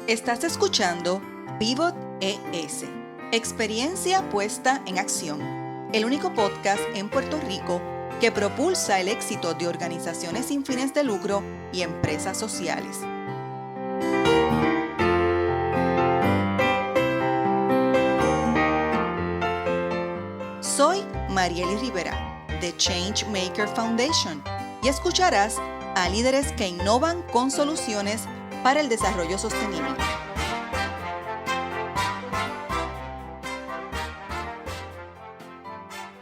Estás escuchando Pivot ES, experiencia puesta en acción, el único podcast en Puerto Rico que propulsa el éxito de organizaciones sin fines de lucro y empresas sociales. Soy Marieli Rivera, de Changemaker Foundation, y escucharás a líderes que innovan con soluciones para el desarrollo sostenible.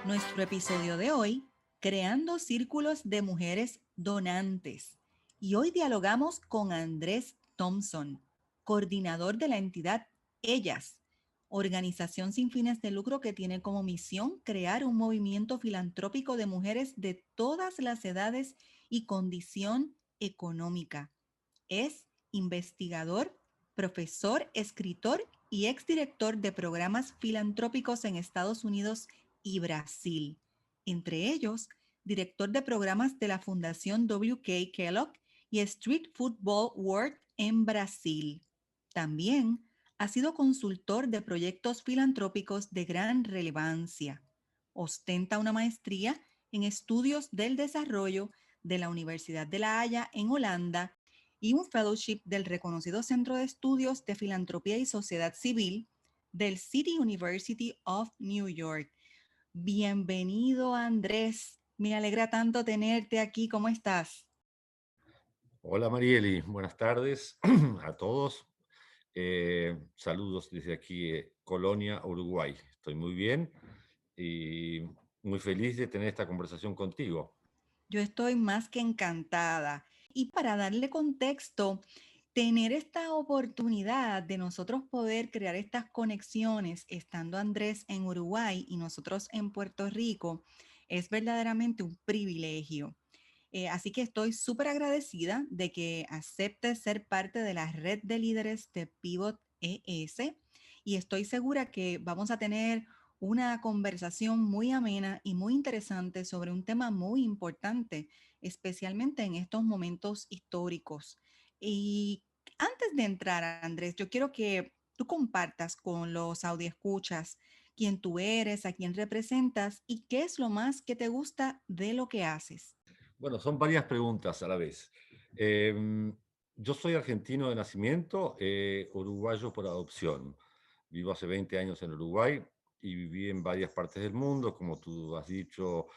Nuestro episodio de hoy, creando círculos de mujeres donantes. Y hoy dialogamos con Andrés Thompson, coordinador de la entidad Ellas, organización sin fines de lucro que tiene como misión crear un movimiento filantrópico de mujeres de todas las edades y condición económica. Es investigador, profesor, escritor y exdirector de programas filantrópicos en Estados Unidos y Brasil. Entre ellos, director de programas de la Fundación W.K. Kellogg y Street Football World en Brasil. También ha sido consultor de proyectos filantrópicos de gran relevancia. Ostenta una maestría en estudios del desarrollo de la Universidad de La Haya en Holanda y un fellowship del reconocido Centro de Estudios de Filantropía y Sociedad Civil del City University of New York. Bienvenido, Andrés. Me alegra tanto tenerte aquí. ¿Cómo estás? Hola Marieli, buenas tardes a todos. Saludos desde aquí, Colonia, Uruguay. Estoy muy bien y muy feliz de tener esta conversación contigo. Yo estoy más que encantada. Y para darle contexto, tener esta oportunidad de nosotros poder crear estas conexiones, estando Andrés en Uruguay y nosotros en Puerto Rico, es verdaderamente un privilegio. Así que estoy súper agradecida de que aceptes ser parte de la red de líderes de Pivot ES y estoy segura que vamos a tener una conversación muy amena y muy interesante sobre un tema muy importante, especialmente en estos momentos históricos. Y antes de entrar, Andrés, yo quiero que tú compartas con los audioescuchas quién tú eres, a quién representas y qué es lo más que te gusta de lo que haces. Bueno, son varias preguntas a la vez. Yo soy argentino de nacimiento, uruguayo por adopción. Vivo hace 20 años en Uruguay y viví en varias partes del mundo, como tú has dicho.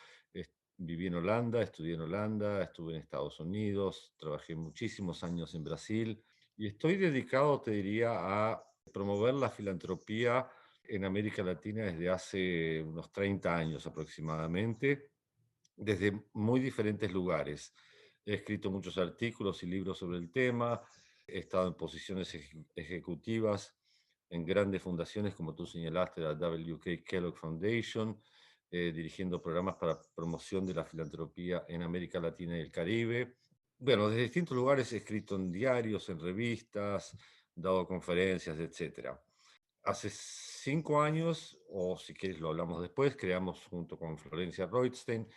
Viví en Holanda, estudié en Holanda, estuve en Estados Unidos, trabajé muchísimos años en Brasil y estoy dedicado, te diría, a promover la filantropía en América Latina desde hace unos 30 años aproximadamente, desde muy diferentes lugares. He escrito muchos artículos y libros sobre el tema, he estado en posiciones ejecutivas en grandes fundaciones, como tú señalaste, la W.K. Kellogg Foundation, dirigiendo programas para promoción de la filantropía en América Latina y el Caribe. Bueno, desde distintos lugares he escrito en diarios, en revistas, dado conferencias, etcétera. Hace 5 años, o si quieres lo hablamos después, creamos junto con Florencia Reutesten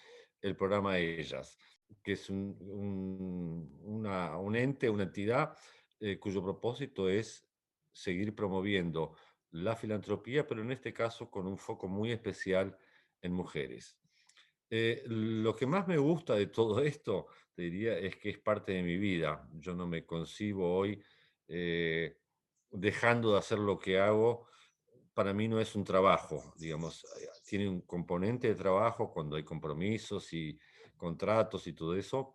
el programa Ellas, que es un ente, una entidad cuyo propósito es seguir promoviendo la filantropía, pero en este caso con un foco muy especial en mujeres. Lo que más me gusta de todo esto, te diría, es que es parte de mi vida. Yo no me concibo hoy eh, dejando de hacer lo que hago. Para mí no es un trabajo, digamos, tiene un componente de trabajo cuando hay compromisos y contratos y todo eso,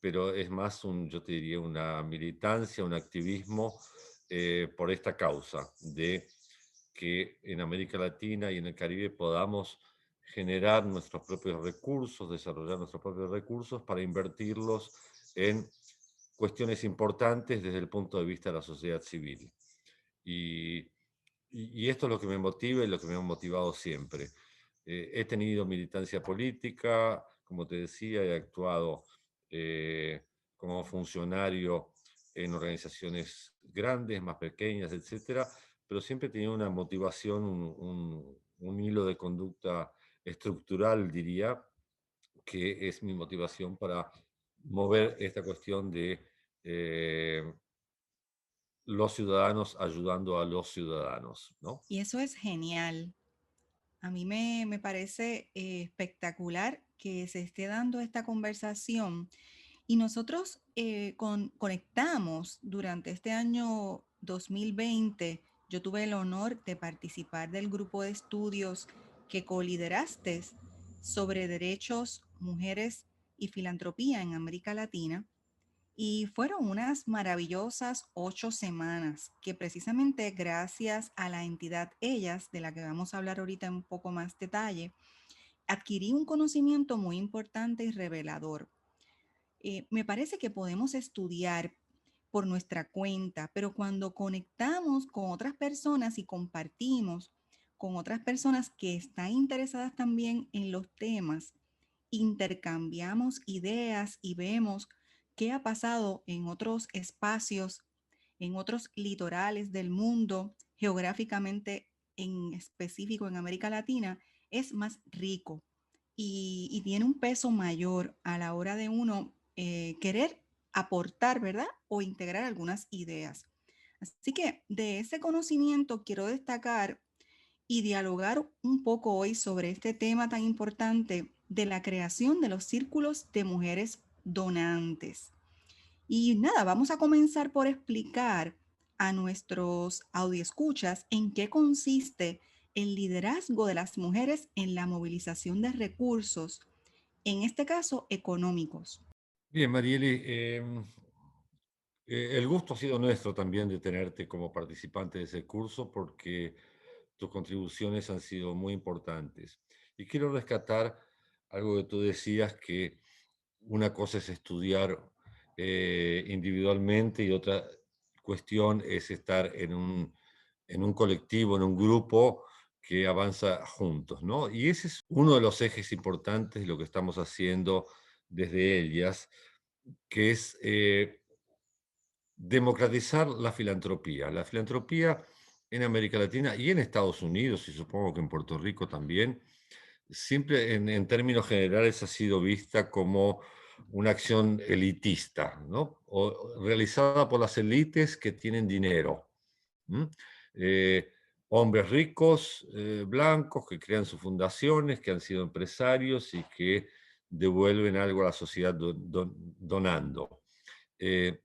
pero es más yo te diría, una militancia, un activismo por esta causa de que en América Latina y en el Caribe podamos generar nuestros propios recursos, desarrollar nuestros propios recursos para invertirlos en cuestiones importantes desde el punto de vista de la sociedad civil. Y, y esto es lo que me motiva y lo que me ha motivado siempre. He tenido militancia política, como te decía, he actuado eh, como funcionario en organizaciones grandes, más pequeñas, etcétera, pero siempre he tenido una motivación, un hilo de conducta estructural, diría, que es mi motivación para mover esta cuestión de los ciudadanos ayudando a los ciudadanos, ¿no? Y eso es genial. A mí me parece espectacular que se esté dando esta conversación y nosotros conectamos durante este año 2020. Yo tuve el honor de participar del grupo de estudios que colideraste sobre derechos, mujeres y filantropía en América Latina. Y fueron unas maravillosas 8 semanas que precisamente gracias a la entidad Ellas, de la que vamos a hablar ahorita en un poco más detalle, adquirí un conocimiento muy importante y revelador. Me parece que podemos estudiar por nuestra cuenta, pero cuando conectamos con otras personas y compartimos con otras personas que están interesadas también en los temas, intercambiamos ideas y vemos qué ha pasado en otros espacios, en otros litorales del mundo, geográficamente en específico en América Latina, es más rico y tiene un peso mayor a la hora de uno querer aportar, ¿verdad? O integrar algunas ideas. Así que de ese conocimiento quiero destacar y dialogar un poco hoy sobre este tema tan importante de la creación de los círculos de mujeres donantes. Y nada, vamos a comenzar por explicar a nuestros audioescuchas en qué consiste el liderazgo de las mujeres en la movilización de recursos, en este caso económicos. Bien, Marieli, el gusto ha sido nuestro también de tenerte como participante de ese curso porque tus contribuciones han sido muy importantes. Y quiero rescatar algo que tú decías, que una cosa es estudiar individualmente y otra cuestión es estar en un colectivo, en un grupo que avanza juntos, ¿no? Y ese es uno de los ejes importantes de lo que estamos haciendo desde Ellas, que es democratizar la filantropía. La filantropía en América Latina y en Estados Unidos, y supongo que en Puerto Rico también, siempre en términos generales ha sido vista como una acción elitista, ¿no? O realizada por las élites que tienen dinero. ¿M? Eh, Hombres ricos, blancos, que crean sus fundaciones, que han sido empresarios y que devuelven algo a la sociedad donando. Eh,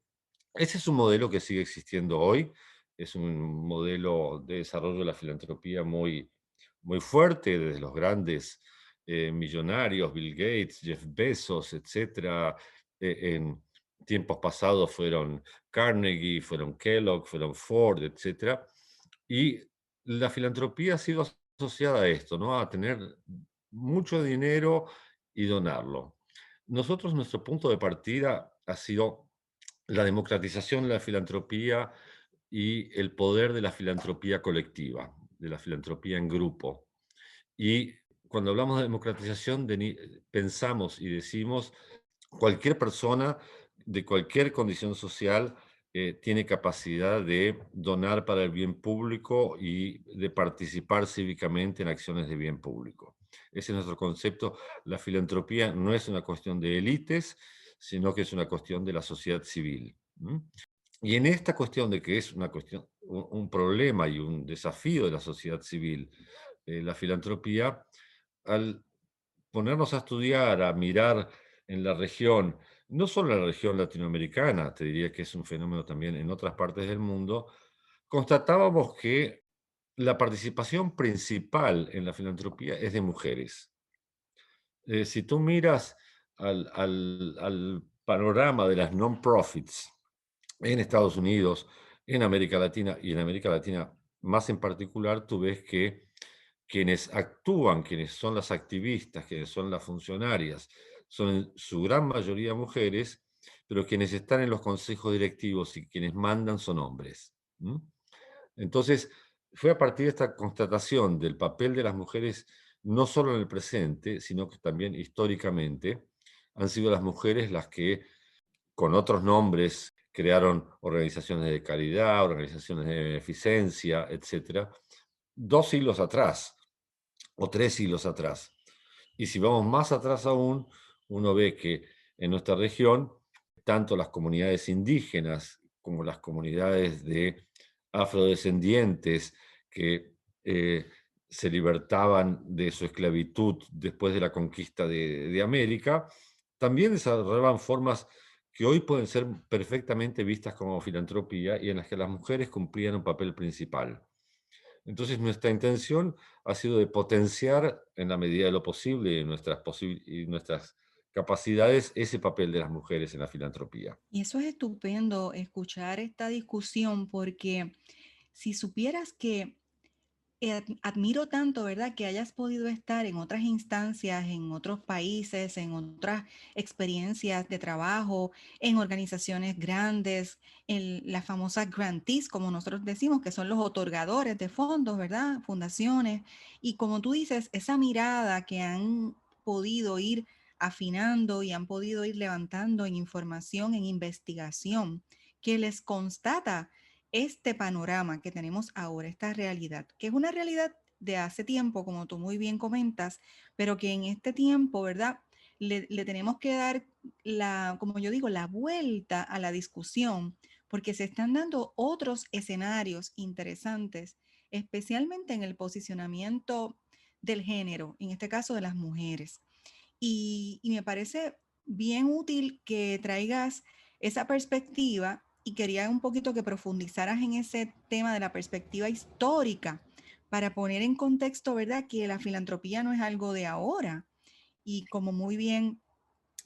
Ese es un modelo que sigue existiendo hoy, es un modelo de desarrollo de la filantropía muy fuerte, desde los grandes millonarios, Bill Gates, Jeff Bezos, etcétera. En tiempos pasados fueron Carnegie, fueron Kellogg, fueron Ford, etcétera. Y la filantropía ha sido asociada a esto, ¿no? A tener mucho dinero y donarlo. Nosotros, nuestro punto de partida ha sido la democratización de la filantropía y el poder de la filantropía colectiva, de la filantropía en grupo. Y cuando hablamos de democratización, pensamos y decimos cualquier persona de cualquier condición social tiene capacidad de donar para el bien público y de participar cívicamente en acciones de bien público. Ese es nuestro concepto. La filantropía no es una cuestión de élites, sino que es una cuestión de la sociedad civil. ¿M? Y en esta cuestión de que es una cuestión, un problema y un desafío de la sociedad civil, la filantropía, al ponernos a estudiar, a mirar en la región, no solo en la región latinoamericana, te diría que es un fenómeno también en otras partes del mundo, constatábamos que la participación principal en la filantropía es de mujeres. Si tú miras al panorama de las non-profits en Estados Unidos, en América Latina y en América Latina más en particular, tú ves que quienes actúan, quienes son las activistas, quienes son las funcionarias, son en su gran mayoría mujeres, pero quienes están en los consejos directivos y quienes mandan son hombres. ¿M? Entonces, fue a partir de esta constatación del papel de las mujeres, no solo en el presente, sino que también históricamente, han sido las mujeres las que, con otros nombres, crearon organizaciones de caridad, organizaciones de beneficencia, etcétera, 2 siglos atrás o 3 siglos atrás. Y si vamos más atrás aún, uno ve que en nuestra región, tanto las comunidades indígenas como las comunidades de afrodescendientes que se libertaban de su esclavitud después de la conquista de América, también desarrollaban formas que hoy pueden ser perfectamente vistas como filantropía y en las que las mujeres cumplían un papel principal. Entonces, nuestra intención ha sido de potenciar en la medida de lo posible y nuestras capacidades ese papel de las mujeres en la filantropía. Y eso es estupendo escuchar esta discusión porque si supieras que admiro tanto, ¿verdad? Que hayas podido estar en otras instancias, en otros países, en otras experiencias de trabajo, en organizaciones grandes, en las famosas grantees, como nosotros decimos, que son los otorgadores de fondos, ¿verdad? Fundaciones. Y como tú dices, esa mirada que han podido ir afinando y han podido ir levantando en información, en investigación, que les constata este panorama que tenemos ahora, esta realidad, que es una realidad de hace tiempo, como tú muy bien comentas, pero que en este tiempo, ¿verdad? Le tenemos que dar la, como yo digo, la vuelta a la discusión, porque se están dando otros escenarios interesantes, especialmente en el posicionamiento del género, en este caso de las mujeres. Y me parece bien útil que traigas esa perspectiva y quería un poquito que profundizaras en ese tema de la perspectiva histórica para poner en contexto, ¿verdad?, que la filantropía no es algo de ahora y como muy bien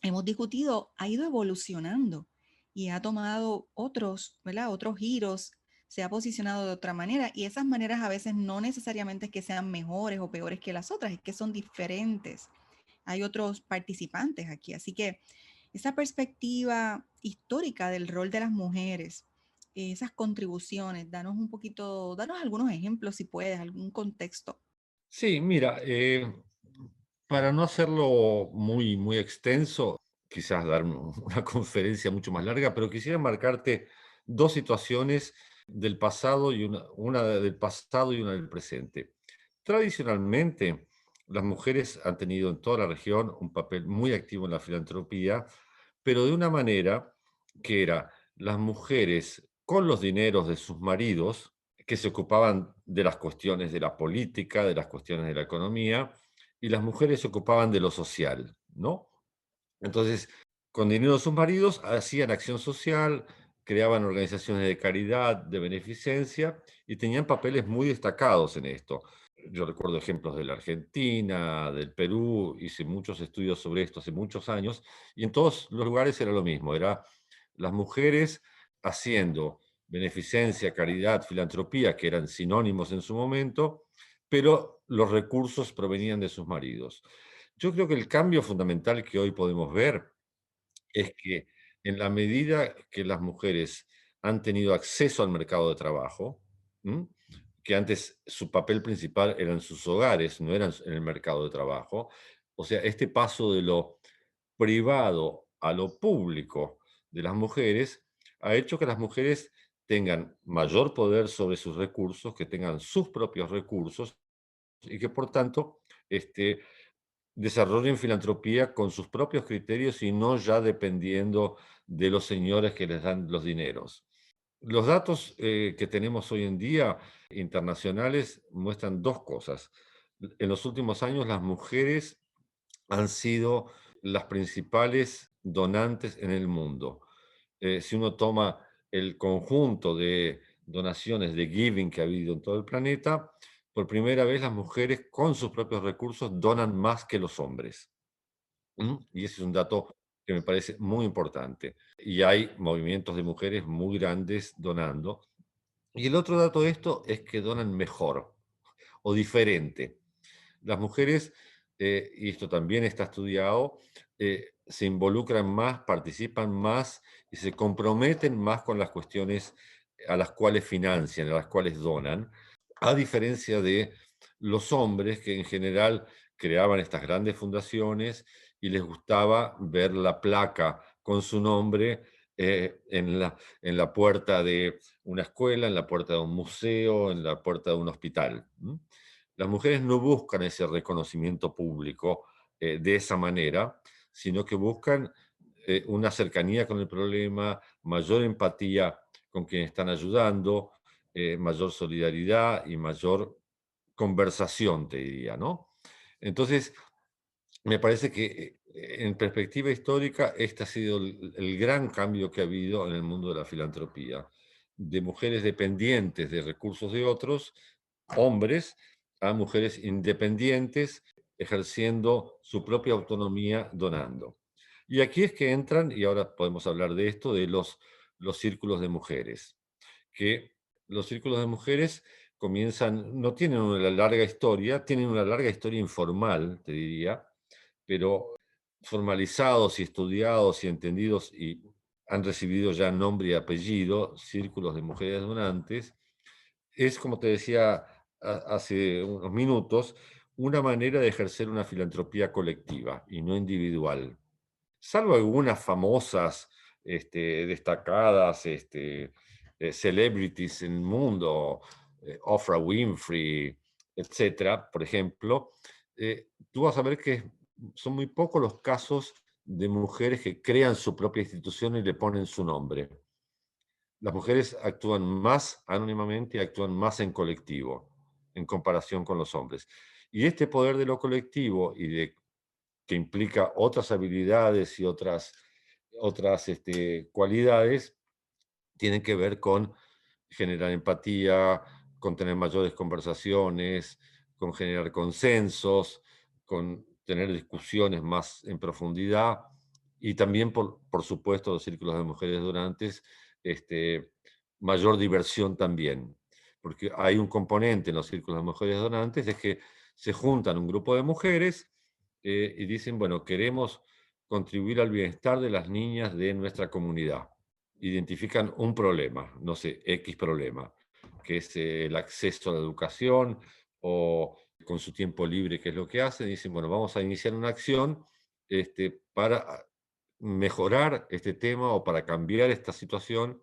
hemos discutido, ha ido evolucionando y ha tomado otros, ¿verdad?, otros giros, se ha posicionado de otra manera y esas maneras a veces no necesariamente es que sean mejores o peores que las otras, es que son diferentes, hay otros participantes aquí. Así que esa perspectiva histórica del rol de las mujeres, esas contribuciones, danos un poquito, danos algunos ejemplos si puedes, algún contexto. Sí, mira, para no hacerlo muy extenso, quizás dar una conferencia mucho más larga, pero quisiera marcarte dos situaciones del pasado y una del pasado y una del presente. Tradicionalmente, las mujeres han tenido en toda la región un papel muy activo en la filantropía, pero de una manera que era las mujeres con los dineros de sus maridos, que se ocupaban de las cuestiones de la política, de las cuestiones de la economía, y las mujeres se ocupaban de lo social, ¿no? Entonces, con dinero de sus maridos hacían acción social, creaban organizaciones de caridad, de beneficencia, y tenían papeles muy destacados en esto. Yo recuerdo ejemplos de la Argentina, del Perú, hice muchos estudios sobre esto hace muchos años, y en todos los lugares era lo mismo, era las mujeres haciendo beneficencia, caridad, filantropía, que eran sinónimos en su momento, pero los recursos provenían de sus maridos. Yo creo que el cambio fundamental que hoy podemos ver es que en la medida que las mujeres han tenido acceso al mercado de trabajo, ¿m? Que antes su papel principal era en sus hogares, no era en el mercado de trabajo, o sea, este paso de lo privado a lo público de las mujeres ha hecho que las mujeres tengan mayor poder sobre sus recursos, que tengan sus propios recursos y que por tanto este, desarrollen filantropía con sus propios criterios y no ya dependiendo de los señores que les dan los dineros. Los datos que tenemos hoy en día internacionales muestran dos cosas. En los últimos años las mujeres han sido las principales donantes en el mundo. Si uno toma el conjunto de donaciones de giving que ha habido en todo el planeta, por primera vez las mujeres con sus propios recursos donan más que los hombres. Y ese es un dato que me parece muy importante. Y hay movimientos de mujeres muy grandes donando. Y el otro dato de esto es que donan mejor o diferente. Las mujeres, y esto también está estudiado, se involucran más, participan más y se comprometen más con las cuestiones a las cuales financian, a las cuales donan, a diferencia de los hombres que en general creaban estas grandes fundaciones y les gustaba ver la placa con su nombre en la puerta de una escuela, en la puerta de un museo, en la puerta de un hospital. Las mujeres no buscan ese reconocimiento público de esa manera, sino que buscan una cercanía con el problema, mayor empatía con quienes están ayudando, mayor solidaridad y mayor conversación, te diría, ¿no? Entonces, me parece que en perspectiva histórica, este ha sido el gran cambio que ha habido en el mundo de la filantropía, de mujeres dependientes de recursos de otros, hombres, a mujeres independientes ejerciendo su propia autonomía donando. Y aquí es que entran, y ahora podemos hablar de esto, de los círculos de mujeres, que los círculos de mujeres comienzan, no tienen una larga historia, tienen una larga historia informal, te diría, pero formalizados y estudiados y entendidos y han recibido ya nombre y apellido, círculos de mujeres donantes, es, como te decía hace unos minutos, una manera de ejercer una filantropía colectiva y no individual. Salvo algunas famosas, destacadas, celebrities en el mundo, Oprah Winfrey, etcétera, por ejemplo, tú vas a ver que son muy pocos los casos de mujeres que crean su propia institución y le ponen su nombre. Las mujeres actúan más anónimamente y actúan más en colectivo en comparación con los hombres. Y este poder de lo colectivo y de que implica otras habilidades y otras cualidades, tienen que ver con generar empatía, con tener mayores conversaciones, con generar consensos, con tener discusiones más en profundidad y también, por supuesto, los círculos de mujeres donantes, este, mayor diversión también, porque hay un componente en los círculos de mujeres donantes, es que se juntan un grupo de mujeres y dicen, bueno, queremos contribuir al bienestar de las niñas de nuestra comunidad. Identifican un problema, no sé, X problema, que es el acceso a la educación o con su tiempo libre, que es lo que hacen, dicen, bueno, vamos a iniciar una acción para mejorar este tema o para cambiar esta situación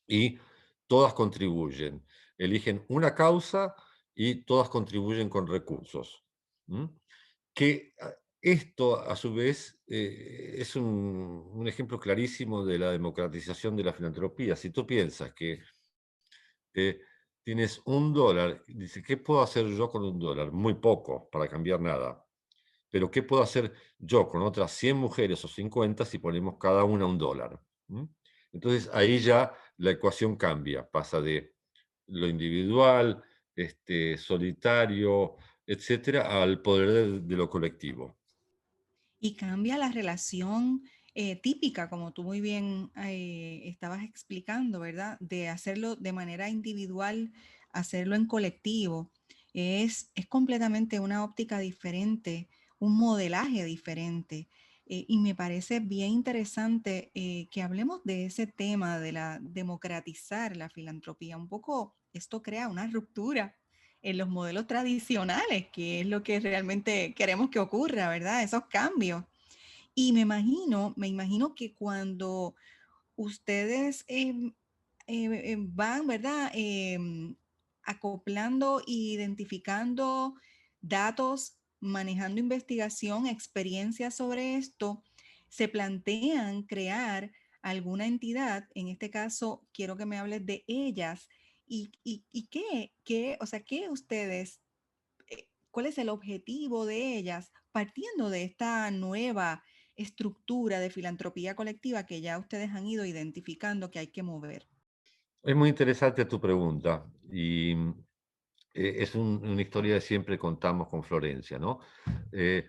y todas contribuyen. Eligen una causa y todas contribuyen con recursos. ¿M? Que esto, a su vez, es un ejemplo clarísimo de la democratización de la filantropía. Si tú piensas que eh, tienes $1, dice, ¿qué puedo hacer yo con $1? Muy poco para cambiar nada. Pero ¿qué puedo hacer yo con otras 100 mujeres o 50 si ponemos cada una $1? ¿M? Entonces ahí ya la ecuación cambia, pasa de lo individual, solitario, etcétera, al poder de lo colectivo. Y cambia la relación típica, como tú muy bien estabas explicando, ¿verdad? De hacerlo de manera individual, hacerlo en colectivo. Es completamente una óptica diferente, un modelaje diferente. Y me parece bien interesante que hablemos de ese tema de la democratizar la filantropía. Un poco esto crea una ruptura en los modelos tradicionales, que es lo que realmente queremos que ocurra, ¿verdad? Esos cambios. Y me imagino que cuando ustedes van, ¿verdad? Acoplando e identificando datos, manejando investigación, experiencias sobre esto, se plantean crear alguna entidad, en este caso quiero que me hables de ellas, y o sea, qué ustedes, cuál es el objetivo de ellas partiendo de esta nueva estructura de filantropía colectiva que ya ustedes han ido identificando que hay que mover. Es muy interesante tu pregunta y es una historia que siempre contamos con Florencia, ¿no? Eh,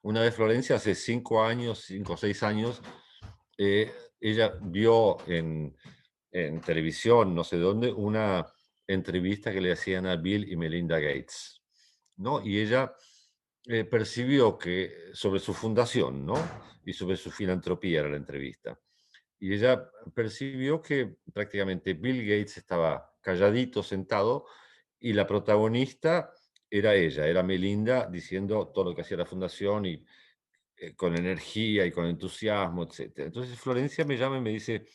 una vez Florencia, hace 5 años, 5 o 6 años, eh, ella vio en televisión, no sé dónde, una entrevista que le hacían a Bill y Melinda Gates, ¿no? Y ella percibió que sobre su fundación, ¿no? Y sobre su filantropía era la entrevista. Y ella percibió que prácticamente Bill Gates estaba calladito, sentado, y la protagonista era ella, era Melinda, diciendo todo lo que hacía la fundación y con energía y con entusiasmo, etcétera. Entonces Florencia me llama y me dice,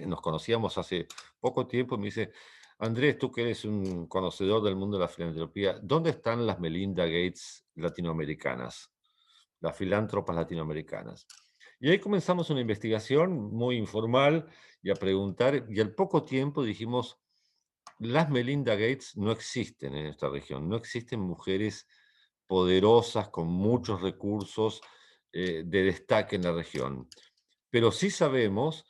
nos conocíamos hace poco tiempo, y me dice, Andrés, tú que eres un conocedor del mundo de la filantropía, ¿dónde están las Melinda Gates latinoamericanas? Las filántropas latinoamericanas. Y ahí comenzamos una investigación muy informal y a preguntar, y al poco tiempo dijimos, las Melinda Gates no existen en esta región, no existen mujeres poderosas con muchos recursos de destaque en la región. Pero sí sabemos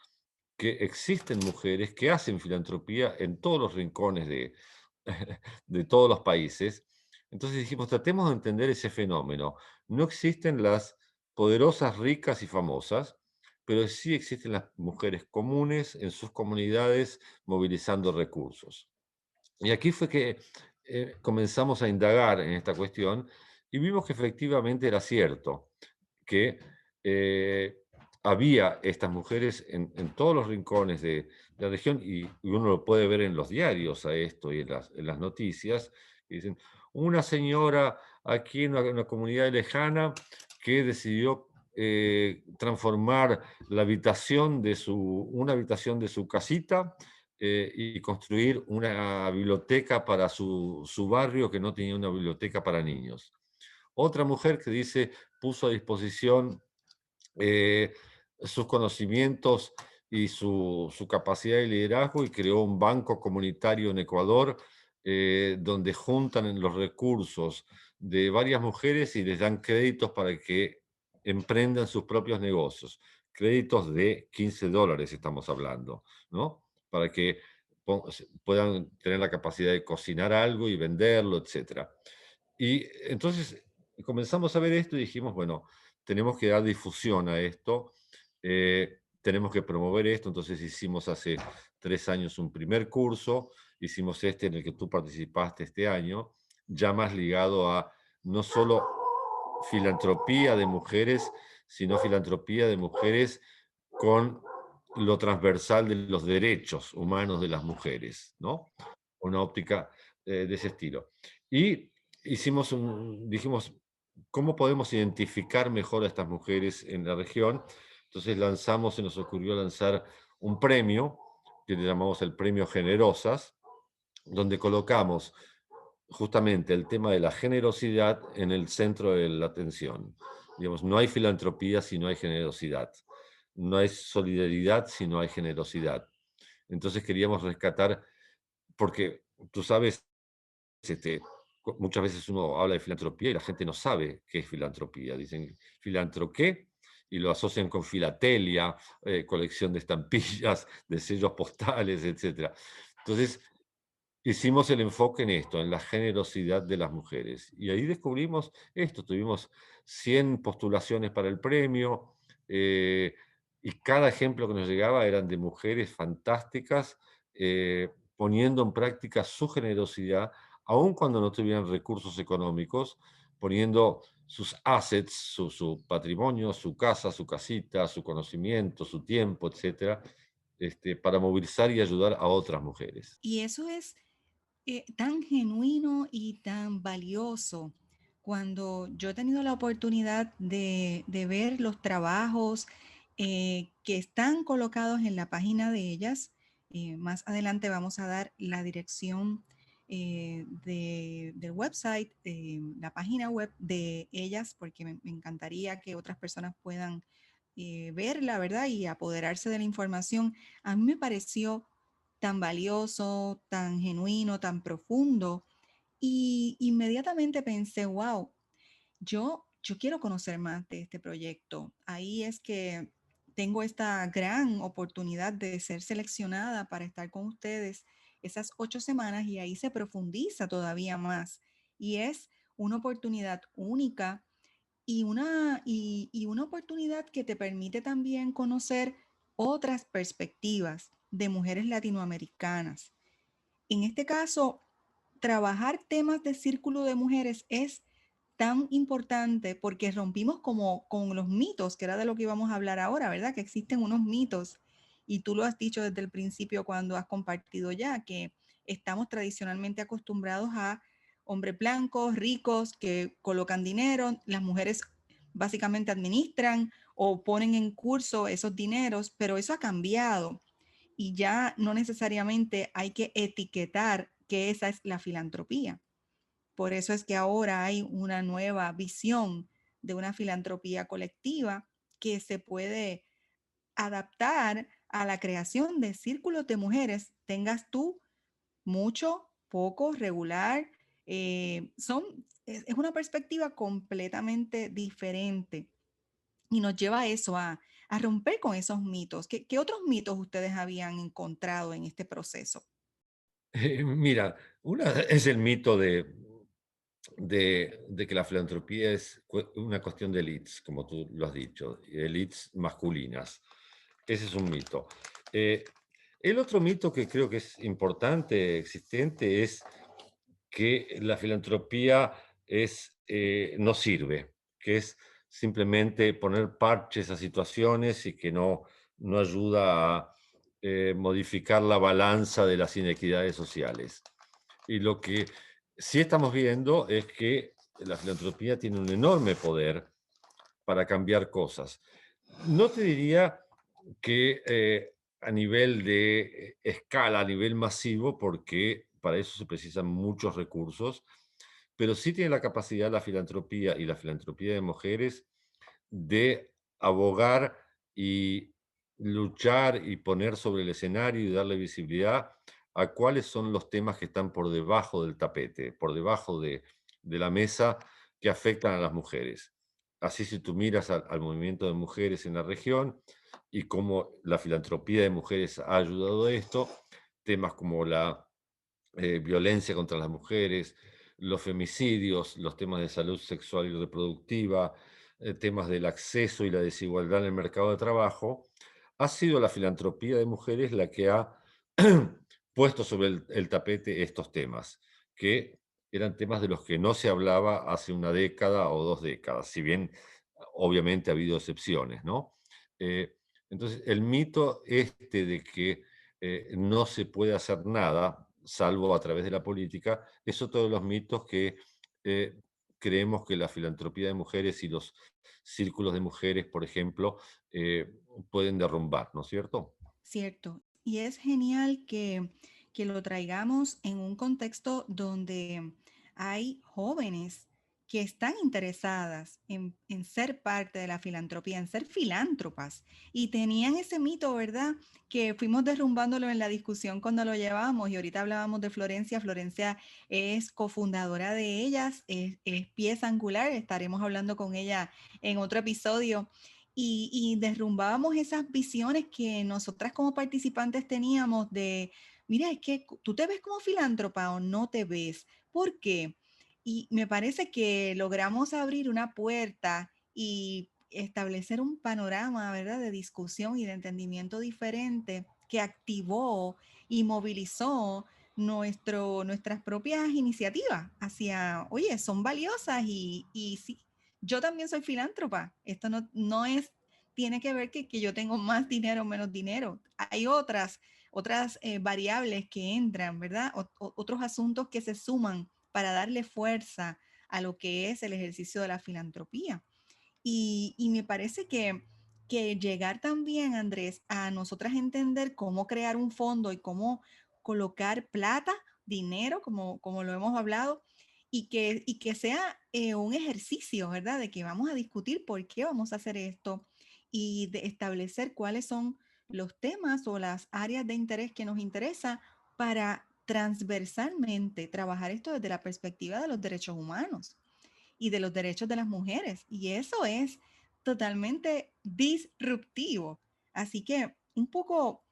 que existen mujeres que hacen filantropía en todos los rincones de todos los países. Entonces dijimos, tratemos de entender ese fenómeno. No existen las poderosas, ricas y famosas, pero sí existen las mujeres comunes en sus comunidades movilizando recursos. Y aquí fue que comenzamos a indagar en esta cuestión y vimos que efectivamente era cierto, que eh, había estas mujeres en todos los rincones de la región y uno lo puede ver en los diarios a esto y en las noticias, que dicen, una señora aquí en una comunidad lejana que decidió transformar una habitación de su casita y construir una biblioteca para su barrio que no tenía una biblioteca para niños. Otra mujer que dice, puso a disposición eh, sus conocimientos y su capacidad de liderazgo y creó un banco comunitario en Ecuador donde juntan los recursos de varias mujeres y les dan créditos para que emprendan sus propios negocios. Créditos de $15 estamos hablando, ¿no? Para que puedan tener la capacidad de cocinar algo y venderlo, etcétera. Y entonces comenzamos a ver esto y dijimos, bueno, tenemos que dar difusión a esto, tenemos que promover esto. Entonces hicimos hace 3 años un primer curso, hicimos este en el que tú participaste este año, ya más ligado a no solo filantropía de mujeres, sino filantropía de mujeres con lo transversal de los derechos humanos de las mujeres, ¿no? Una óptica de ese estilo. Y dijimos, ¿cómo podemos identificar mejor a estas mujeres en la región? Entonces se nos ocurrió lanzar un premio, que le llamamos el Premio Generosas, donde colocamos justamente el tema de la generosidad en el centro de la atención. Digamos, no hay filantropía si no hay generosidad. No hay solidaridad si no hay generosidad. Entonces queríamos rescatar, porque tú sabes, este, muchas veces uno habla de filantropía y la gente no sabe qué es filantropía. Dicen, ¿filantro qué? Y lo asocian con filatelia, colección de estampillas, de sellos postales, etcétera. Entonces, hicimos el enfoque en esto, en la generosidad de las mujeres. Y ahí descubrimos esto, tuvimos 100 postulaciones para el premio, y cada ejemplo que nos llegaba eran de mujeres fantásticas, poniendo en práctica su generosidad, aun cuando no tuvieran recursos económicos, poniendo sus assets, su patrimonio, su casa, su casita, su conocimiento, su tiempo, etcétera, para movilizar y ayudar a otras mujeres. Y eso es tan genuino y tan valioso. Cuando yo he tenido la oportunidad de ver los trabajos que están colocados en la página de ellas, más adelante vamos a dar la dirección del website, la página web de ellas, porque me encantaría que otras personas puedan verla, ¿verdad? Y apoderarse de la información. A mí me pareció tan valioso, tan genuino, tan profundo. Y inmediatamente pensé, wow, yo quiero conocer más de este proyecto. Ahí es que tengo esta gran oportunidad de ser seleccionada para estar con ustedes esas 8 semanas y ahí se profundiza todavía más. Y es una oportunidad única y una oportunidad que te permite también conocer otras perspectivas de mujeres latinoamericanas. En este caso, trabajar temas de círculo de mujeres es tan importante porque rompimos como con los mitos, que era de lo que íbamos a hablar ahora, ¿verdad? Que existen unos mitos y tú lo has dicho desde el principio cuando has compartido ya que estamos tradicionalmente acostumbrados a hombres blancos, ricos, que colocan dinero, las mujeres básicamente administran o ponen en curso esos dineros, pero eso ha cambiado y ya no necesariamente hay que etiquetar que esa es la filantropía. Por eso es que ahora hay una nueva visión de una filantropía colectiva que se puede adaptar a la creación de círculos de mujeres, tengas tú mucho, poco, regular, es una perspectiva completamente diferente y nos lleva a eso, a romper con esos mitos. ¿Qué otros mitos ustedes habían encontrado en este proceso? Mira, una es el mito de que la filantropía es una cuestión de elites, como tú lo has dicho, elites masculinas. Ese es un mito. Eh, el otro mito que creo que es importante, existente, es que la filantropía no sirve, que es simplemente poner parches a situaciones y que no ayuda a modificar la balanza de las inequidades sociales. Y lo que sí estamos viendo es que la filantropía tiene un enorme poder para cambiar cosas. No te diría que a nivel de escala, a nivel masivo, porque para eso se precisan muchos recursos, pero sí tiene la capacidad la filantropía y la filantropía de mujeres de abogar y luchar y poner sobre el escenario y darle visibilidad a cuáles son los temas que están por debajo del tapete, por debajo de la mesa que afectan a las mujeres. Así si tú miras al movimiento de mujeres en la región y cómo la filantropía de mujeres ha ayudado a esto, temas como la violencia contra las mujeres, los femicidios, los temas de salud sexual y reproductiva, temas del acceso y la desigualdad en el mercado de trabajo, ha sido la filantropía de mujeres la que ha puesto sobre el tapete estos temas, que eran temas de los que no se hablaba hace una década o 2 décadas, si bien obviamente ha habido excepciones, ¿no? Eh, entonces, el mito este de que no se puede hacer nada, salvo a través de la política, es otro de los mitos que eh, creemos que la filantropía de mujeres y los círculos de mujeres, por ejemplo, pueden derrumbar, ¿no es cierto? Cierto. Y es genial que lo traigamos en un contexto donde hay jóvenes que están interesadas en ser parte de la filantropía, en ser filántropas. Y tenían ese mito, ¿verdad? Que fuimos derrumbándolo en la discusión cuando lo llevábamos. Y ahorita hablábamos de Florencia. Florencia es cofundadora de ellas, es pieza angular. Estaremos hablando con ella en otro episodio y derrumbábamos esas visiones que nosotras como participantes teníamos de, mira, es que tú te ves como filántropa o no te ves. ¿Por qué? Y me parece que logramos abrir una puerta y establecer un panorama, ¿verdad?, de discusión y de entendimiento diferente que activó y movilizó nuestras propias iniciativas hacia, oye, son valiosas y sí, yo también soy filántropa. Esto no es, tiene que ver que yo tengo más dinero o menos dinero. Hay otras variables que entran, ¿verdad? Otros asuntos que se suman para darle fuerza a lo que es el ejercicio de la filantropía. Y me parece que llegar también, Andrés, a nosotras entender cómo crear un fondo y cómo colocar plata, dinero, como lo hemos hablado, y que sea un ejercicio, ¿verdad? De que vamos a discutir por qué vamos a hacer esto y de establecer cuáles son los temas o las áreas de interés que nos interesa para transversalmente trabajar esto desde la perspectiva de los derechos humanos y de los derechos de las mujeres. Y eso es totalmente disruptivo. Así que un poco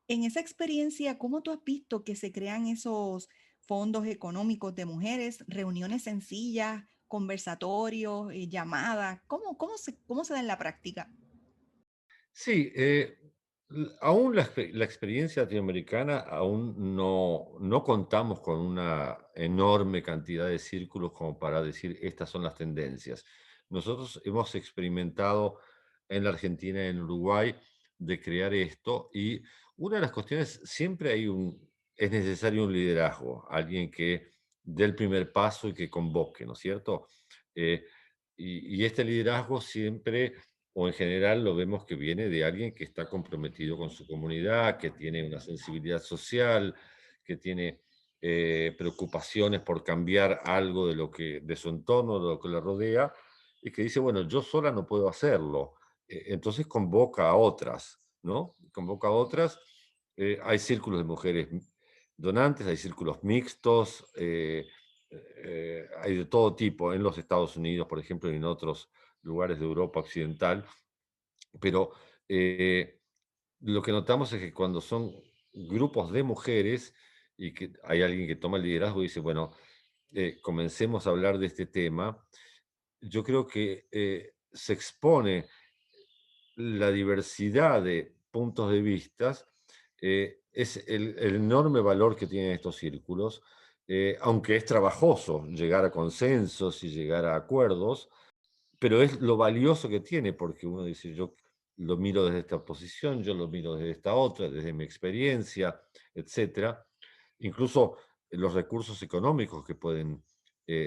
en esa experiencia, ¿cómo tú has visto que se crean esos fondos económicos de mujeres, reuniones sencillas, conversatorios, llamadas? ¿Cómo se da en la práctica? Sí, aún la experiencia latinoamericana, aún no contamos con una enorme cantidad de círculos como para decir estas son las tendencias. Nosotros hemos experimentado en la Argentina y en Uruguay de crear esto y una de las cuestiones, siempre es necesario un liderazgo, alguien que dé el primer paso y que convoque, ¿no es cierto? Eh, y este liderazgo siempre o en general lo vemos que viene de alguien que está comprometido con su comunidad, que tiene una sensibilidad social, que tiene preocupaciones por cambiar algo de su entorno, de lo que le rodea, y que dice, bueno, yo sola no puedo hacerlo. Entonces convoca a otras, ¿no? Convoca a otras. Hay círculos de mujeres donantes, hay círculos mixtos, hay de todo tipo en los Estados Unidos, por ejemplo, y en otros lugares de Europa Occidental, pero lo que notamos es que cuando son grupos de mujeres y que hay alguien que toma el liderazgo y dice, bueno, comencemos a hablar de este tema, yo creo que se expone la diversidad de puntos de vistas, es el enorme valor que tienen estos círculos, aunque es trabajoso llegar a consensos y llegar a acuerdos, pero es lo valioso que tiene, porque uno dice, yo lo miro desde esta posición, yo lo miro desde esta otra, desde mi experiencia, etcétera. Incluso los recursos económicos que pueden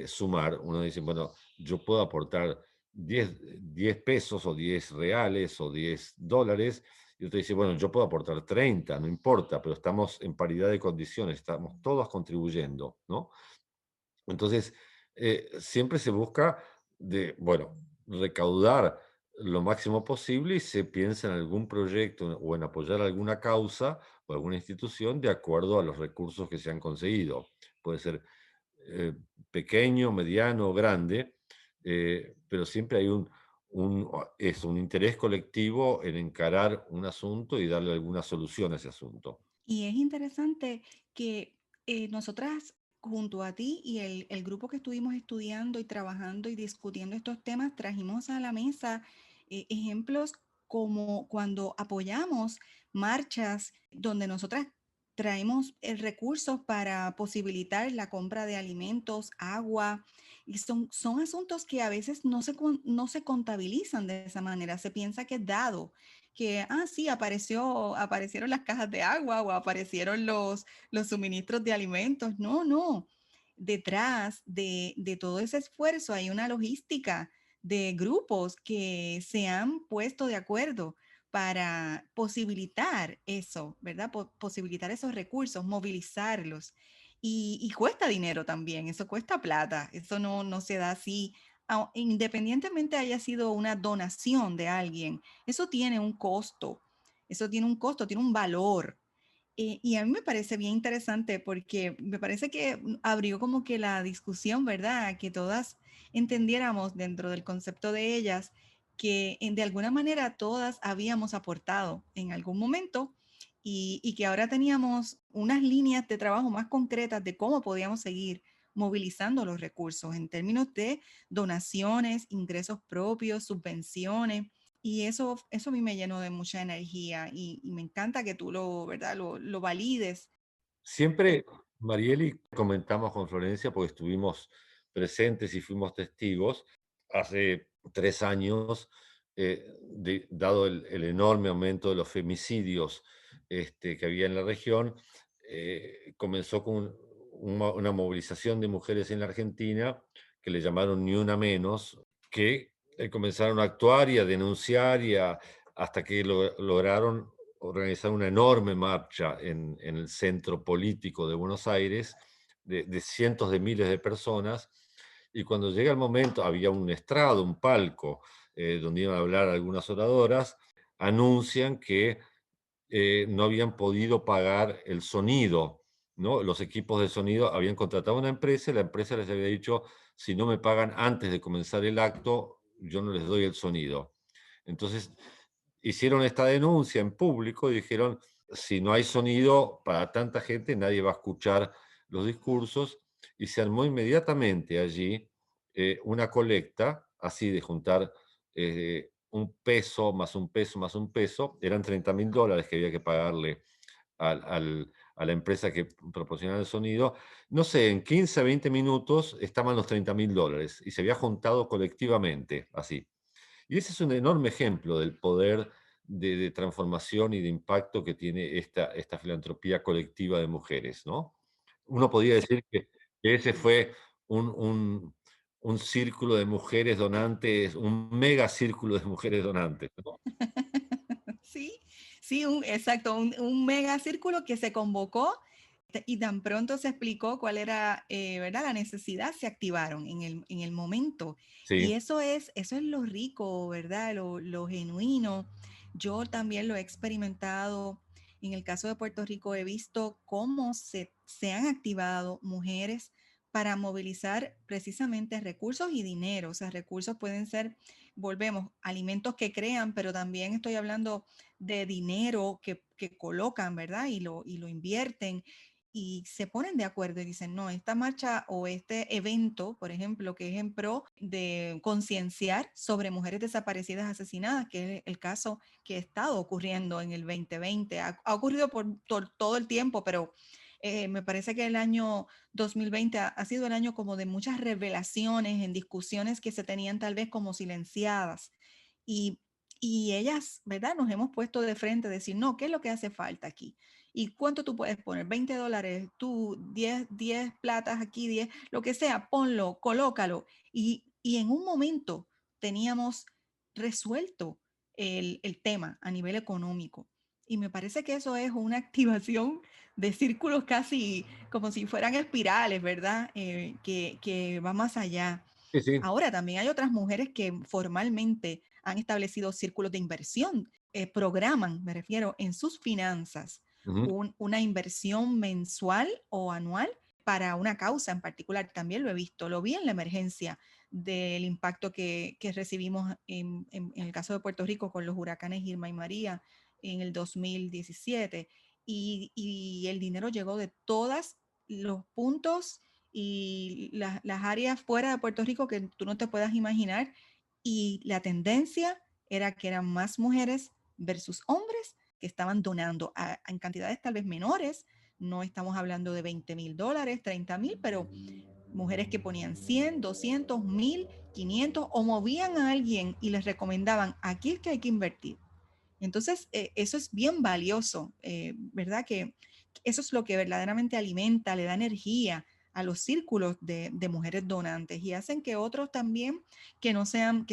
sumar, uno dice, bueno, yo puedo aportar 10 pesos o 10 reales o 10 dólares, y otro dice, bueno, yo puedo aportar 30, no importa, pero estamos en paridad de condiciones, estamos todos contribuyendo, ¿no? Entonces, siempre se busca de, bueno, recaudar lo máximo posible y se piensa en algún proyecto o en apoyar alguna causa o alguna institución de acuerdo a los recursos que se han conseguido. Puede ser eh, pequeño, mediano, grande, pero siempre hay un interés colectivo en encarar un asunto y darle alguna solución a ese asunto. Y es interesante que nosotras, junto a ti y el grupo que estuvimos estudiando y trabajando y discutiendo estos temas, trajimos a la mesa ejemplos como cuando apoyamos marchas donde nosotras traemos recursos para posibilitar la compra de alimentos, agua, y son asuntos que a veces no se contabilizan de esa manera. Se piensa que es dado, que, sí, aparecieron las cajas de agua o aparecieron los suministros de alimentos. No, no. Detrás de todo ese esfuerzo hay una logística de grupos que se han puesto de acuerdo para posibilitar eso, ¿verdad? Posibilitar esos recursos, movilizarlos. Y cuesta dinero también, eso cuesta plata, eso no se da así, independientemente haya sido una donación de alguien, eso tiene un costo, eso tiene un costo, tiene un valor. Y a mí me parece bien interesante porque me parece que abrió como que la discusión, ¿verdad? Que todas entendiéramos dentro del concepto de ellas que de alguna manera todas habíamos aportado en algún momento y que ahora teníamos unas líneas de trabajo más concretas de cómo podíamos seguir movilizando los recursos en términos de donaciones, ingresos propios, subvenciones. Y eso a mí me llenó de mucha energía y me encanta que tú ¿verdad? Lo valides. Siempre, Marieli, comentamos con Florencia, porque estuvimos presentes y fuimos testigos, hace 3 años, dado el enorme aumento de los femicidios que había en la región, comenzó con una movilización de mujeres en la Argentina que le llamaron Ni Una Menos, que comenzaron a actuar y a denunciar hasta que lograron organizar una enorme marcha en el centro político de Buenos Aires, de cientos de miles de personas, y cuando llega el momento, había un estrado, un palco, donde iban a hablar algunas oradoras, anuncian que no habían podido pagar el sonido, ¿no? Los equipos de sonido habían contratado a una empresa y la empresa les había dicho, si no me pagan antes de comenzar el acto, yo no les doy el sonido. Entonces, hicieron esta denuncia en público y dijeron, si no hay sonido para tanta gente, nadie va a escuchar los discursos, y se armó inmediatamente allí una colecta, así de juntar un peso más un peso más un peso, eran $30.000 que había que pagarle a la empresa que proporcionaba el sonido. No sé, en 15 a 20 minutos estaban los $30.000 y se había juntado colectivamente, así. Y ese es un enorme ejemplo del poder de transformación y de impacto que tiene esta filantropía colectiva de mujeres, ¿no? Uno podría decir que ese fue un, un- un círculo de mujeres donantes, un mega círculo de mujeres donantes, ¿no? Sí, sí, exacto, un mega círculo que se convocó Y tan pronto se explicó cuál era, ¿verdad? La necesidad, se activaron en el momento. Y Sí, eso es lo rico, ¿verdad? Lo genuino. Yo también lo he experimentado. En el caso de Puerto Rico he visto cómo se han activado mujeres para movilizar precisamente recursos y dinero. O sea, recursos pueden ser, volvemos, alimentos que crean, pero también estoy hablando de dinero que colocan, ¿verdad? Y lo invierten y se ponen de acuerdo y dicen, no, esta marcha o este evento, por ejemplo, que es en pro de concienciar sobre mujeres desaparecidas asesinadas, que es el caso que ha estado ocurriendo en el 2020, ha ocurrido por todo el tiempo, pero me parece que el año 2020 ha sido el año como de muchas revelaciones en discusiones que se tenían tal vez como silenciadas. Y, y ellas, ¿verdad? Nos hemos puesto de frente a decir, no, ¿qué es lo que hace falta aquí? ¿Y cuánto tú puedes poner? $20, tú 10 platas aquí, 10 lo que sea, ponlo, colócalo. Y en un momento teníamos resuelto el tema a nivel económico. Y me parece que eso es una activación de círculos casi como si fueran espirales, ¿verdad? Que va más allá. sí, sí. Ahora también hay otras mujeres que formalmente han establecido círculos de inversión, programan, me refiero, en sus finanzas Ujú. una inversión mensual o anual para una causa en particular. También lo he visto, lo vi en la emergencia del impacto que recibimos en el caso de Puerto Rico con los huracanes Irma y María en el 2017. Y el dinero llegó de todos los puntos y las áreas fuera de Puerto Rico que tú no te puedas imaginar. Y la tendencia era que eran más mujeres versus hombres que estaban donando en cantidades tal vez menores. No estamos hablando de $20,000, 30,000, pero mujeres que ponían 100, 200, 1,000, 500 o movían a alguien y les recomendaban, aquí es que hay que invertir. Entonces, eso es bien valioso, ¿verdad? Que eso es lo que verdaderamente alimenta, le da energía a los círculos de mujeres donantes y hacen que otros también, que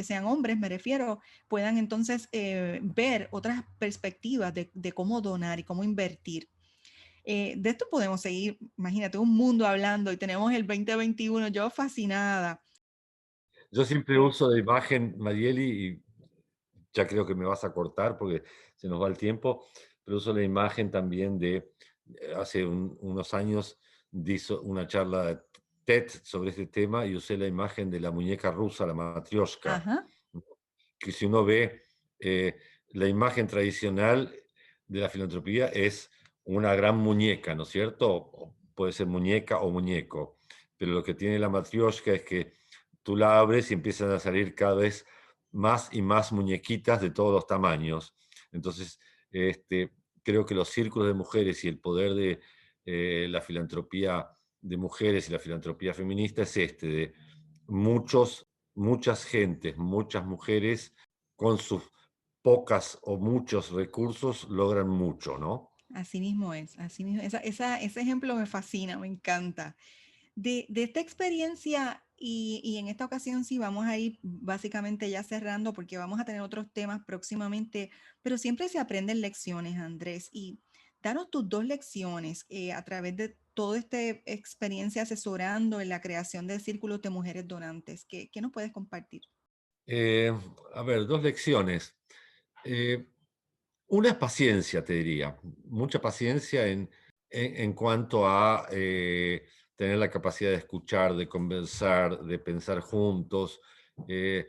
sean hombres, me refiero, puedan entonces ver otras perspectivas de cómo donar y cómo invertir. De esto podemos seguir, imagínate, un mundo hablando y tenemos el 2021, yo fascinada. Yo siempre uso la imagen, Marieli, y ya creo que me vas a cortar porque se nos va el tiempo, pero uso la imagen también de, hace unos años di una charla TED sobre este tema y usé la imagen de la muñeca rusa, la matrioshka, Ajá, ¿no? Que si uno ve la imagen tradicional de la filantropía es una gran muñeca, ¿no es cierto? O puede ser muñeca o muñeco, pero lo que tiene la matrioshka es que tú la abres y empiezan a salir cada vez más y más muñequitas de todos los tamaños. Entonces, creo que los círculos de mujeres y el poder de la filantropía de mujeres y la filantropía feminista es de muchas gentes, muchas mujeres con sus pocas o muchos recursos logran mucho, ¿no? así mismo es, así mismo. Ese ejemplo me fascina, me encanta. De esta experiencia y en esta ocasión sí vamos a ir básicamente ya cerrando porque vamos a tener otros temas próximamente, pero siempre se aprenden lecciones, Andrés, y danos tus dos lecciones a través de toda esta experiencia asesorando en la creación de círculos de mujeres donantes. ¿Qué nos puedes compartir? Eh, a ver, dos lecciones. Eh, una es paciencia, te diría, mucha paciencia en cuanto a tener la capacidad de escuchar, de conversar, de pensar juntos. Eh,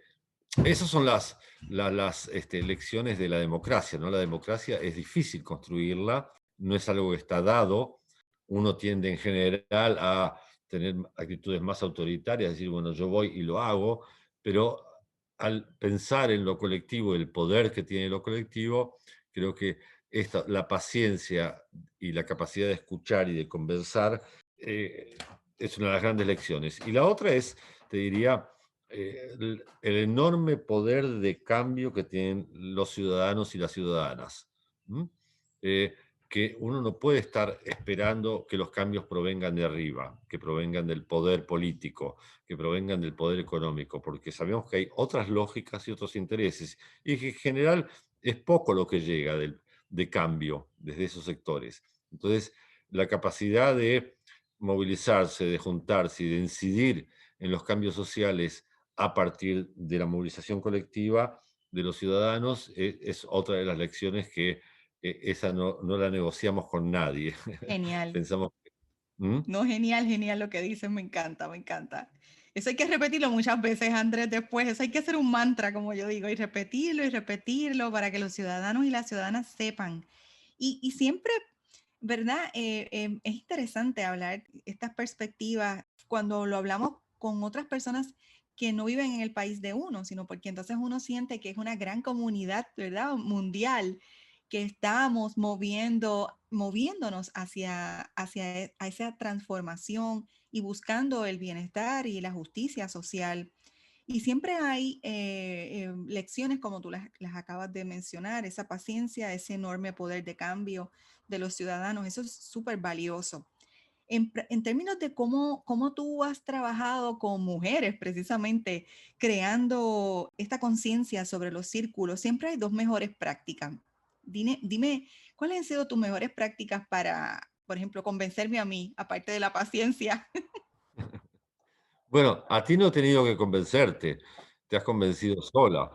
Esas son las lecciones de la democracia, ¿no? La democracia es difícil construirla, no es algo que está dado. Uno tiende en general a tener actitudes más autoritarias, decir, bueno, yo voy y lo hago, pero al pensar en lo colectivo, el poder que tiene lo colectivo, creo que la paciencia y la capacidad de escuchar y de conversar es una de las grandes lecciones. Y la otra es, te diría, el enorme poder de cambio que tienen los ciudadanos y las ciudadanas. ¿M? Eh, que uno no puede estar esperando que los cambios provengan de arriba, que provengan del poder político, que provengan del poder económico, porque sabemos que hay otras lógicas y otros intereses, y que en general es poco lo que llega de cambio desde esos sectores. Entonces, la capacidad de movilizarse, de juntarse y de incidir en los cambios sociales a partir de la movilización colectiva de los ciudadanos es otra de las lecciones que esa no la negociamos con nadie. Genial. Pensamos, ¿Mm? No, genial, genial lo que dices, me encanta, me encanta. Eso hay que repetirlo muchas veces, Andrés, después. Eso hay que hacer un mantra, como yo digo, y repetirlo para que los ciudadanos y las ciudadanas sepan. Y siempre, ¿verdad? Es interesante hablar estas perspectivas cuando lo hablamos con otras personas que no viven en el país de uno, sino porque entonces uno siente que es una gran comunidad, ¿verdad? Mundial que estamos moviéndonos a esa transformación y buscando el bienestar y la justicia social. Y siempre hay lecciones como tú las acabas de mencionar, esa paciencia, ese enorme poder de cambio de los ciudadanos, eso es súper valioso. En términos de cómo tú has trabajado con mujeres precisamente creando esta conciencia sobre los círculos, siempre hay dos mejores prácticas. Dime, ¿cuáles han sido tus mejores prácticas para, por ejemplo, convencerme a mí, aparte de la paciencia? Bueno, a ti no he tenido que convencerte, te has convencido sola.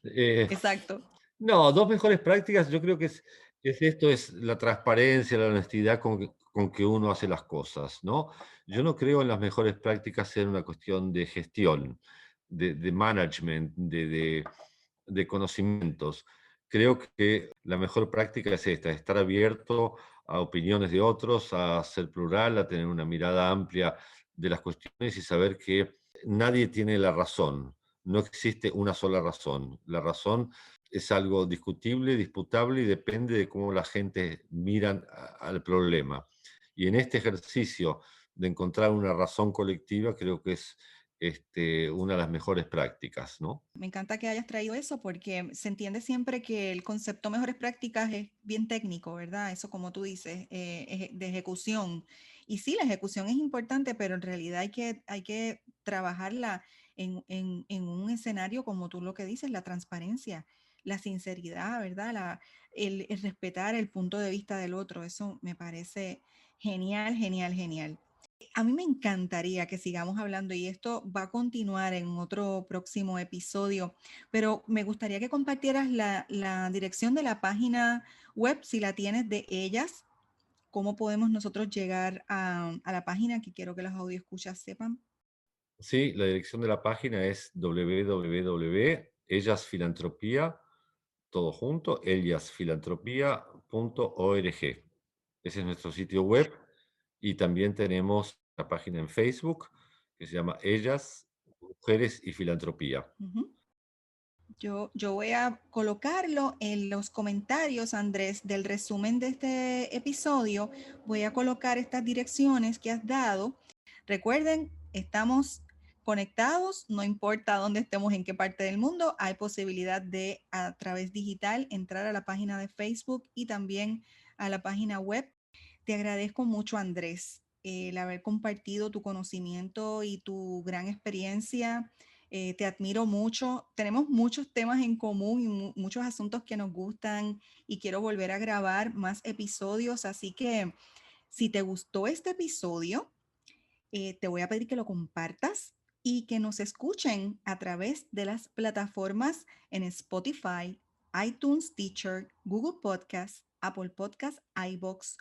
Eh, Exacto. no, 2 mejores prácticas, yo creo que es esto, es la transparencia, la honestidad con que uno hace las cosas, ¿no? Yo no creo en las mejores prácticas en una cuestión de gestión, de management, de conocimientos. Creo que la mejor práctica es esta, estar abierto a opiniones de otros, a ser plural, a tener una mirada amplia de las cuestiones y saber que nadie tiene la razón. No existe una sola razón. La razón es algo discutible, disputable y depende de cómo la gente mira al problema. Y en este ejercicio de encontrar una razón colectiva, creo que es una de las mejores prácticas, ¿no? Me encanta que hayas traído eso porque se entiende siempre que el concepto mejores prácticas es bien técnico, ¿verdad? Eso como tú dices, de ejecución. Y sí, la ejecución es importante, pero en realidad hay que trabajarla en un escenario como tú lo que dices, la transparencia, la sinceridad, ¿verdad? El respetar el punto de vista del otro. Eso me parece genial, genial, genial. A mí me encantaría que sigamos hablando y esto va a continuar en otro próximo episodio, pero me gustaría que compartieras la dirección de la página web, si la tienes de ellas, cómo podemos nosotros llegar a la página que quiero que los escuchas sepan. Sí, la dirección de la página es www.ellasfilantropía, todo junto, ellasfilantropía.org. Ese es nuestro sitio web y también tenemos la página en Facebook que se llama Ellas, Mujeres y Filantropía. Ujú. Yo voy a colocarlo en los comentarios, Andrés, del resumen de este episodio. Voy a colocar estas direcciones que has dado. Recuerden, estamos conectados, no importa dónde estemos, en qué parte del mundo, hay posibilidad de a través digital entrar a la página de Facebook y también a la página web. Te agradezco mucho, Andrés, el haber compartido tu conocimiento y tu gran experiencia. Te admiro mucho. Tenemos muchos temas en común y muchos asuntos que nos gustan y quiero volver a grabar más episodios. Así que si te gustó este episodio, te voy a pedir que lo compartas y que nos escuchen a través de las plataformas en Spotify, iTunes, Teacher, Google Podcast, Apple Podcast, iBox,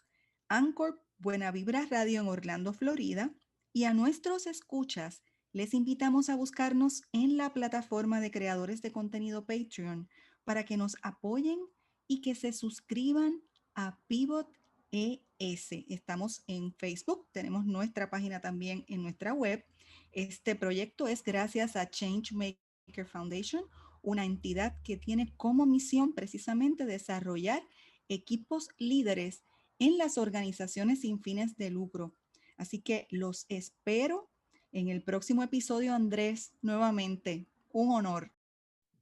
Anchor, Buena Vibra Radio en Orlando, Florida. Y a nuestros escuchas les invitamos a buscarnos en la plataforma de creadores de contenido Patreon para que nos apoyen y que se suscriban a Pivot ES. Estamos en Facebook, tenemos nuestra página también en nuestra web. Este proyecto es gracias a Changemaker Foundation, una entidad que tiene como misión precisamente desarrollar equipos líderes en las organizaciones sin fines de lucro. Así que los espero en el próximo episodio, Andrés, nuevamente. Un honor.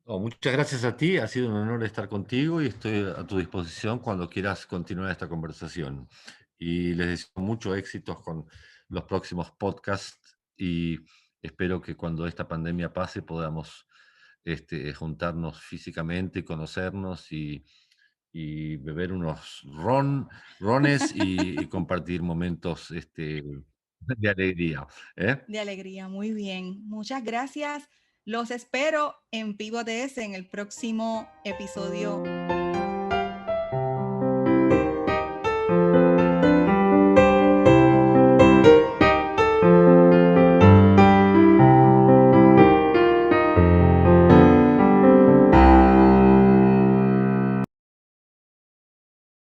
Oh, muchas gracias a ti, ha sido un honor estar contigo y estoy a tu disposición cuando quieras continuar esta conversación. Y les deseo mucho éxitos con los próximos podcasts y espero que cuando esta pandemia pase podamos juntarnos físicamente, conocernos y beber unos rones y compartir momentos de alegría. ¿Eh? De alegría, muy bien. Muchas gracias. Los espero en Pivotes en el próximo episodio